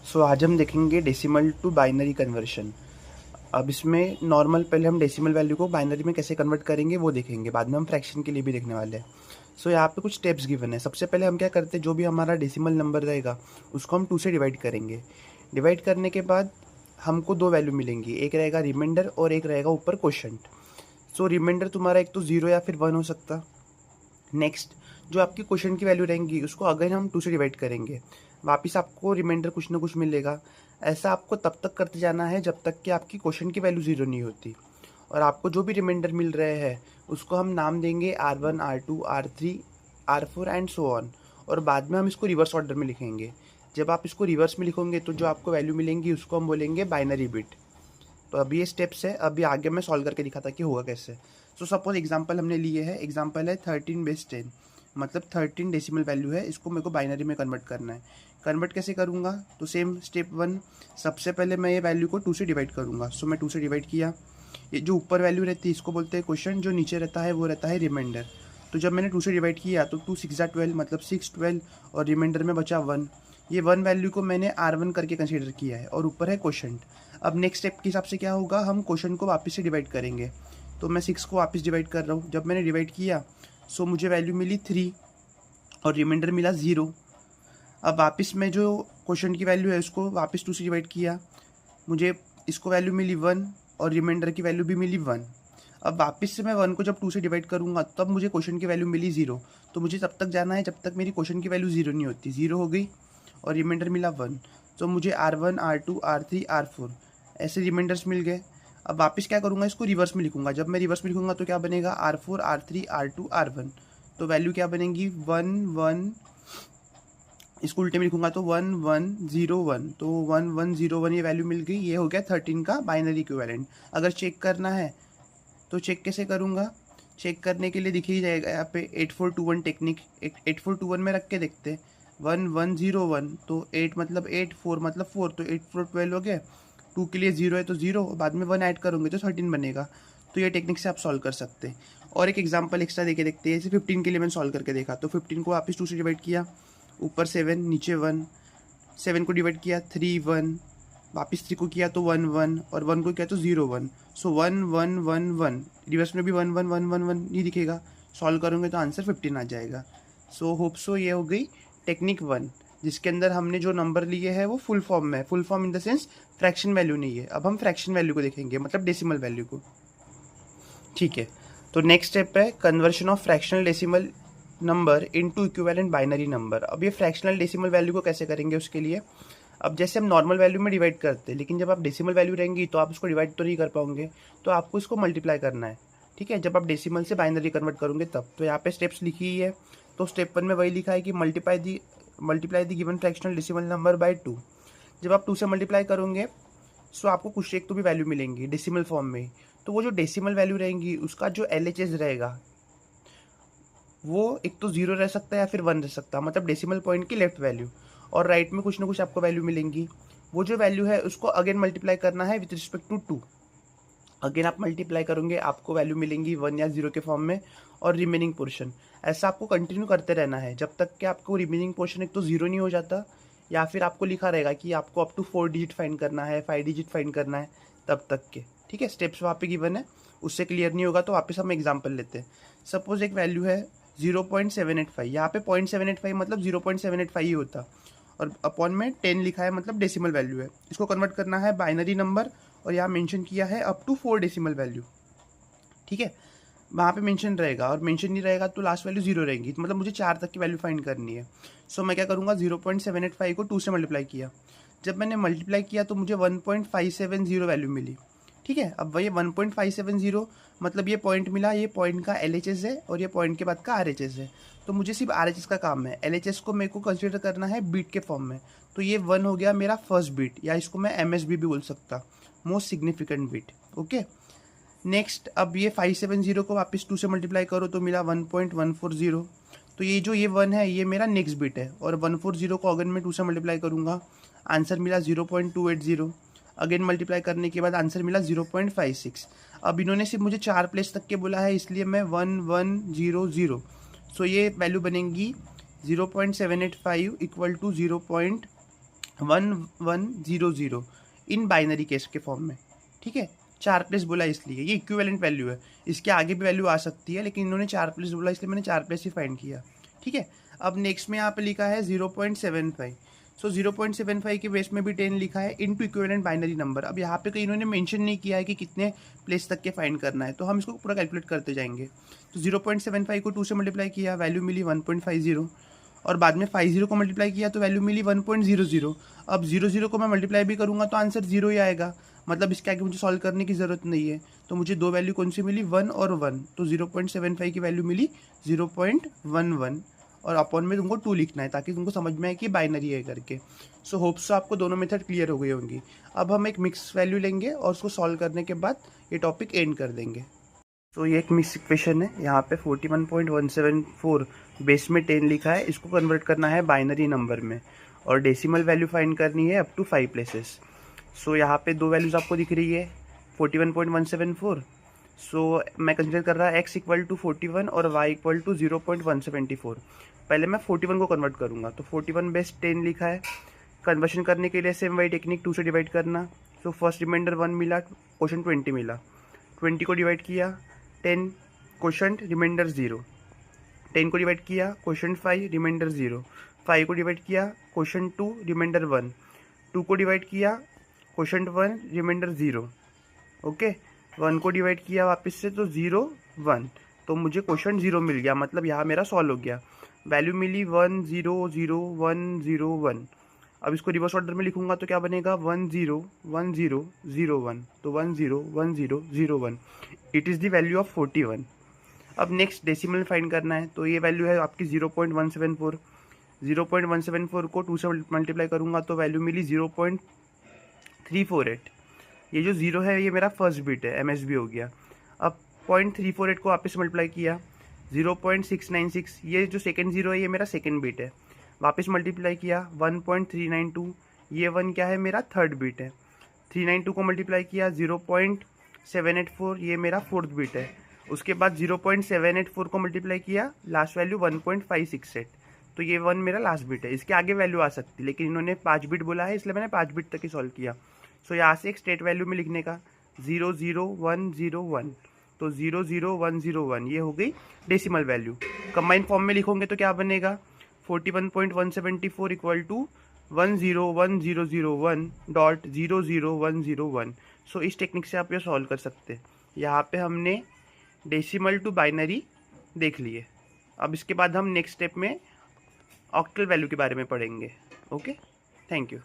सो आज हम देखेंगे डेसिमल टू बाइनरी कन्वर्शन। अब इसमें नॉर्मल पहले हम डेसिमल वैल्यू को बाइनरी में कैसे कन्वर्ट करेंगे वो देखेंगे, बाद में हम फ्रैक्शन के लिए भी देखने वाले हैं। सो यहाँ पे कुछ स्टेप्स गिवन है। सबसे पहले हम क्या करते हैं, जो भी हमारा डेसिमल नंबर रहेगा उसको हम 2 से डिवाइड करेंगे। डिवाइड करने के बाद हमको 2 वैल्यू मिलेंगी, एक रहेगा रिमाइंडर और एक रहेगा ऊपर क्वोशंट। सो रिमाइंडर तुम्हारा एक तो 0 या फिर 1 हो सकता। नेक्स्ट जो आपकी क्वोशंट की वैल्यू रहेंगी उसको अगेन हम 2 से डिवाइड करेंगे, वापस आपको रिमाइंडर कुछ ना कुछ मिलेगा। ऐसा आपको तब तक करते जाना है जब तक कि आपकी क्वोशंट की वैल्यू 0 नहीं होती। और आपको जो भी रिमाइंडर मिल रहे हैं उसको हम नाम देंगे R1, R2, R3, R4 and so on. और बाद में हम इसको रिवर्स ऑर्डर में लिखेंगे। जब आप इसको रिवर्स में लिखोगे तो जो आपको वैल्यू मिलेंगी उसको हम बोलेंगे बाइनरी बिट। तो अभी ये स्टेप्स है, अभी आगे मैं सॉल्व करके दिखाता कि होगा कैसे। सो सपोज एग्जांपल हमने लिए है, एग्जांपल है 13/10, मतलब 13 डेसिमल वैल्यू है, इसको मेरे को बाइनरी में कन्वर्ट करना है। कन्वर्ट कैसे करूँगा, तो सेम स्टेप 1, सबसे पहले मैं ये वैल्यू को 2 से डिवाइड करूँगा। सो मैं 2 से डिवाइड किया। ये जो ऊपर वैल्यू रहती है इसको बोलते हैं क्वोशंट, जो नीचे रहता है वो रहता है रिमाइंडर। तो जब मैंने 2 से डिवाइड किया तो 2 6 12, मतलब 6 12, और रिमाइंडर में बचा 1। ये 1 वैल्यू को मैंने R1 करके कंसीडर किया है और ऊपर है क्वोशंट। अब नेक्स्ट स्टेप के हिसाब से क्या होगा, हम क्वोशंट को वापस से डिवाइड करेंगे। तो मैं 6 को वापस डिवाइड कर रहा हूँ। जब मैंने डिवाइड किया सो मुझे वैल्यू मिली 3 और रिमाइंडर मिला 0। अब वापस मैं जो क्वोशंट की वैल्यू है उसको वापस 2 से डिवाइड किया, मुझे इसको वैल्यू मिली 1 और रिमाइंडर की वैल्यू भी मिली 1। अब वापस से मैं 1 को जब 2 से डिवाइड करूँगा तब मुझे क्वोशंट की वैल्यू मिली 0। तो मुझे तब तक जाना है जब तक मेरी क्वोशंट की वैल्यू 0 नहीं होती। 0 हो गई और रिमाइंडर मिला 1, तो मुझे R1, R2, R3, R4 ऐसे रिमाइंडर्स मिल गए। अब वापस क्या करूँगा, इसको रिवर्स में लिखूंगा। जब मैं रिवर्स में लिखूंगा तो क्या बनेगा, R4, R3, R2, R1। तो वैल्यू क्या बनेगी, 1 1, इसको उल्टे में लिखूंगा तो 1 1 0 1, तो 1 1 0 1 ये वैल्यू मिल गई। ये हो गया 13 का बाइनरी इक्विवेलेंट। अगर चेक करना है तो चेक कैसे करूँगा, चेक करने के लिए दिख ही जाएगा यहाँ पे 8421 टेक्निक। 8421 में रख के देखते हैं। 1 1 0 1, तो 8 मतलब 8, 4 मतलब 4, तो 8 4 12 हो गया। 2 के लिए 0 है तो 0, बाद में 1 ऐड करूँगे तो 13 बनेगा। तो ये टेक्निक से आप सॉल्व कर सकते हैं। और एक एग्जांपल एक्स्ट्रा देके देखते हैं। जैसे 15 के लिए मैंने सॉल्व करके देखा, तो 15 को वापस 2 से डिवाइड किया, ऊपर 7 नीचे 1, 7 को डिवाइड किया 3 1, वापस 3 को किया तो 1 1, और 1 को किया तो 0 1। सो 1 1 1 1, रिवर्स में भी 1 1 1 1 1 नहीं दिखेगा। सॉल्व करोगे तो आंसर 15 आ जाएगा। सो होप सो ये हो गई टेक्निक 1, जिसके अंदर हमने जो नंबर लिए है वो फुल फॉर्म में है। Full form in the sense fraction value नहीं है। अब हम फ्रैक्शन वैल्यू को देखेंगे, मतलब डेसिमल वैल्यू को। ठीक है, तो नेक्स्ट स्टेप है conversion of fractional decimal number into equivalent binary number. अब ये फ्रैक्शनल डेसिमल वैल्यू को कैसे करेंगे उसके लिए, अब जैसे हम नॉर्मल वैल्यू में डिवाइड करते हैं, लेकिन जब आप डेसिमल वैल्यू रहेंगी तो आप उसको डिवाइड तो नहीं कर पाओगे, तो आपको इसको मल्टीप्लाई करना है। ठीक है, जब आप डेसिमल से बाइनरी कन्वर्ट करोगे तब। तो यहाँ पे स्टेप्स लिखी ही है। तो स्टेप 1 में वही लिखा है कि multiply the given fractional decimal number by 2। जब आप 2 से मल्टीप्लाई करोगे सो आपको कुछ एक तो भी वैल्यू मिलेंगी डेसिमल फॉर्म में। तो वो जो डेसिमल वैल्यू रहेंगी उसका जो LHS रहेगा वो एक तो 0 रह सकता है या फिर 1 रह सकता है, मतलब डेसिमल पॉइंट की लेफ्ट वैल्यू। और राइट में कुछ ना कुछ आपको वैल्यू मिलेंगी। वो जो वैल्यू है उसको अगेन मल्टीप्लाई करना है विथ रिस्पेक्ट टू 2। अगेन आप मल्टीप्लाई करोगे, आपको वैल्यू मिलेंगी 1 या 0 के फॉर्म में, और रिमेनिंग पोर्शन। ऐसा आपको कंटिन्यू करते रहना है जब तक कि आपको रिमेनिंग पोर्शन एक तो 0 नहीं हो जाता, या फिर आपको लिखा रहेगा कि आपको अप टू 4 डिजिट फाइंड करना है, 5 डिजिट फाइंड करना है, तब तक के। ठीक है, स्टेप्स वहाँ पे गिवन है। उससे क्लियर नहीं होगा तो वापस हम एग्जाम्पल लेते हैं। सपोज एक वैल्यू है 0.785, यहाँ पे 0.785 मतलब 0.785 ही होता, और अपॉन में 10 लिखा है मतलब डेसिमल वैल्यू है। इसको कन्वर्ट करना है बाइनरी नंबर, और यहाँ मेंशन किया है अप टू 4 डेसिमल वैल्यू। ठीक है, वहाँ पे मेंशन रहेगा, और मेंशन नहीं रहेगा तो लास्ट वैल्यू 0 रहेगी, मतलब मुझे 4 तक की वैल्यू फाइंड करनी है। सो मैं क्या करूँगा, 0.785 को 2 से मल्टीप्लाई किया। जब मैंने मल्टीप्लाई किया तो मुझे 1.570 वैल्यू मिली। ठीक है, अब वही 1.570 मतलब ये पॉइंट मिला, ये पॉइंट का LHS है और ये पॉइंट के बाद का RHS है। तो मुझे सिर्फ RHS का काम है, LHS को मेरे को कंसिडर करना है बीट के फॉर्म में। तो ये 1 हो गया मेरा फर्स्ट बीट, या इसको मैं MSB भी बोल सकता, most significant bit. Okay, next अब ये 570 को वापस 2 से मल्टीप्लाई करो तो मिला 1.140। तो ये जो ये 1 है ये मेरा नेक्स्ट बिट है, और 140 को अगेन मैं 2 से मल्टीप्लाई करूँगा, आंसर मिला 0.280। अगेन मल्टीप्लाई करने के बाद आंसर मिला 0.56। अब इन्होंने सिर्फ मुझे 4 प्लेस तक के बोला है, इसलिए मैं 1100। सो ये वैल्यू बनेगी 0.785 equal to 0.280। 1100 in binary case के फॉर्म में, ठीक है। 4 प्लेस बोला इसलिए, ये इक्विवेलेंट वैल्यू है, इसके आगे भी वैल्यू आ सकती है, लेकिन इन्होंने 4 प्लेस बोला इसलिए मैंने 4 प्लेस ही फाइंड किया, ठीक है। अब नेक्स्ट में यहाँ पे लिखा है 0.75, सो 0.75 के बेस में भी 10 लिखा है इनटू इक्विवेलेंट बाइनरी नंबर। अब यहाँ पे कहीं इन्होंने मेंशन नहीं किया है कि कितने प्लेस तक के फाइंड करना है, तो हम इसको पूरा कैलकुलेट करते जाएंगे। तो 0.75 को 2 से मल्टीप्लाई किया, वैल्यू मिली 1.50, और बाद में 50 को मल्टीप्लाई किया तो वैल्यू मिली 1.00। अब 00 को मैं मल्टीप्लाई भी करूँगा तो आंसर 0 ही आएगा, मतलब इसके आगे मुझे सॉल्व करने की ज़रूरत नहीं है। तो मुझे दो वैल्यू कौन सी मिली, 1 और 1, तो 0.75 की वैल्यू मिली 0.11, और अपॉन में तुमको 2 लिखना है ताकि तुमको समझ में आए कि बाइनरी है करके। सो होप्स आपको दोनों मेथड क्लियर हो गई होंगी। अब हम एक मिक्स वैल्यू लेंगे और उसको सॉल्व करने के बाद ये टॉपिक एंड कर देंगे। तो ये एक मिक्स इक्वेशन है, यहाँ पे 41.174 बेस में 10 लिखा है, इसको कन्वर्ट करना है बाइनरी नंबर में और डेसिमल वैल्यू फाइंड करनी है अप टू 5 प्लेसेस। सो यहाँ पे दो वैल्यूज़ आपको दिख रही है 41.174, सो मैं कंसिडर कर रहा है x इक्वल टू 41 और y इक्वल टू 0.174। पहले मैं 41 को कन्वर्ट करूँगा, तो 41 बेस 10 लिखा है। कन्वर्शन करने के लिए सेम वही टेक्निक, 2 से डिवाइड करना। सो फर्स्ट रिमाइंडर 1 मिला, क्वोशंट 20 मिला, 20 को डिवाइड किया 10, क्वोशंट रिमाइंडर 0, 10 को डिवाइड किया क्वोशंट 5, रिमाइंडर 0, 5 को डिवाइड किया क्वोशंट 2, रिमाइंडर 1, 2 को डिवाइड किया क्वोशंट 1, रिमाइंडर 0, ओके। 1 को डिवाइड किया वापस से तो 0 1, तो मुझे क्वोशंट 0 मिल गया, मतलब यहाँ मेरा सॉल्व हो गया। वैल्यू मिली 1 0 0 1 0 1। अब इसको रिवर्स ऑर्डर में लिखूंगा तो क्या बनेगा 1 0 1 0 0 1, तो 1 0 1 0 0 1, it is the value of 41। अब नेक्स्ट डेसिमल फाइंड करना है, तो ये वैल्यू है आपकी 0.174। 0.174 को 2 से मल्टीप्लाई करूँगा तो वैल्यू मिली 0.348। ये जो 0 है ये मेरा फर्स्ट बिट है, MSB हो गया। अब 0.348 को वापस मल्टीप्लाई किया 0.696, ये जो सेकेंड 0 है ये मेरा सेकेंड बिट है। वापस मल्टीप्लाई किया 1.392, ये 1 क्या है मेरा थर्ड बिट है। 392 को मल्टीप्लाई किया 0.784, ये मेरा फोर्थ बिट है। उसके बाद 0.784 को मल्टीप्लाई किया, लास्ट वैल्यू 1.568, तो ये 1 मेरा लास्ट बिट है। इसके आगे वैल्यू आ सकती है, लेकिन इन्होंने 5 बिट बोला है इसलिए मैंने 5 बिट तक ही सॉल्व किया। सो यहाँ से एक स्टेट वैल्यू में लिखने का 00101, तो 00101 ये हो गई डेसिमल वैल्यू। कंबाइन फॉर्म में लिखोगे तो क्या बनेगा 41.174 इक्वल टू 101.001। सो इस टेक्निक से आप ये सॉल्व कर सकते हैं। यहाँ पे हमने डेसिमल टू बाइनरी देख लिए। अब इसके बाद हम नेक्स्ट स्टेप में ऑक्टल वैल्यू के बारे में पढ़ेंगे। Okay, thank you.